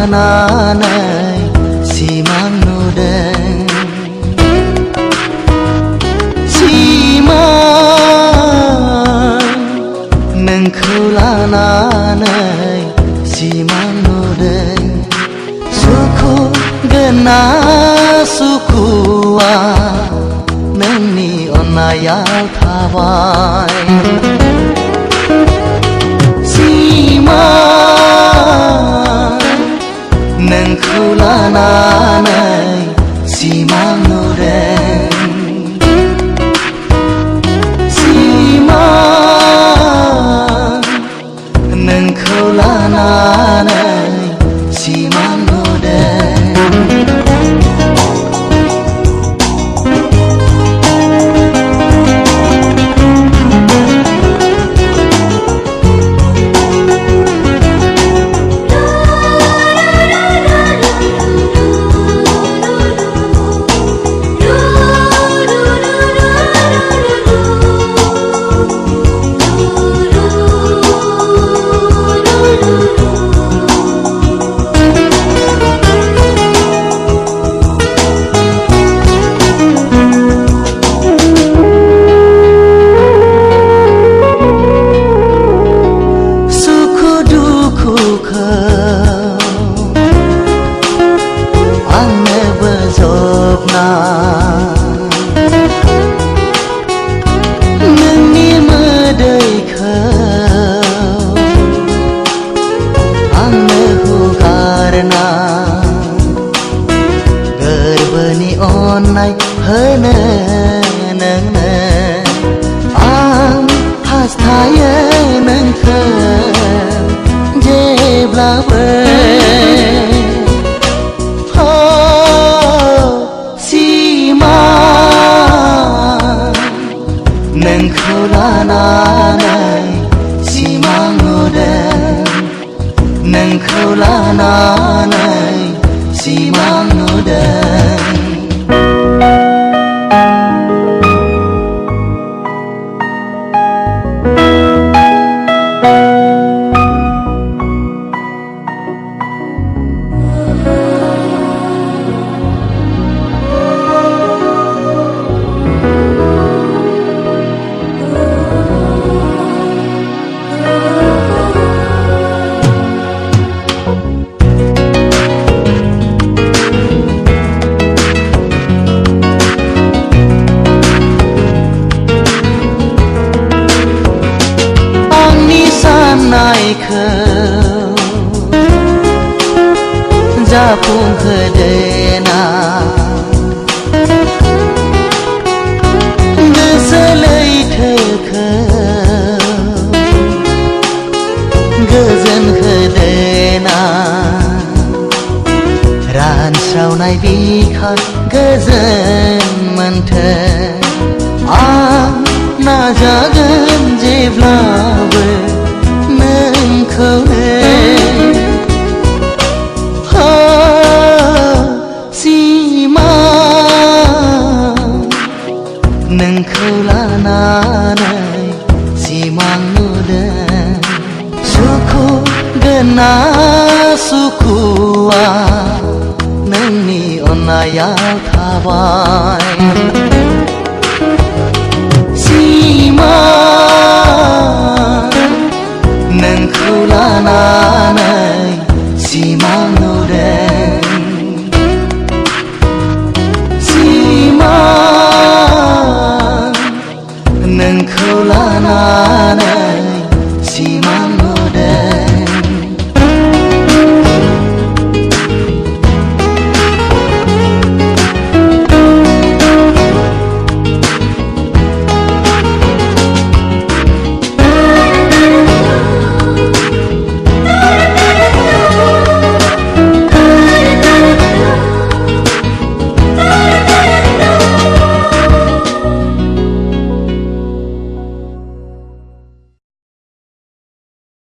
Nanay si Manudeng si man neng khula nanay si Manudeng suku gena sukua neng ni onayal thawai si neng khula nanay si Manudeng si man neng khula nanay si Manudeng Nay hơi nè nè nè ang has thaya neng thơ je bla bê ho si ma neng khula nanay si Manudeng neng khula nanay si Manudeng nay khâu ra phung khơi đề na ngơ sơ lấy thơ khâu ngơ dân khơi đề na ran sau này bi khơi ngơ dân man thơ na ja gần je vlawe neng khâu ha si ma neng khula nanay si Manudeng suku gena sukua neng ni onayal thawai si man neng khula nanay si Manudeng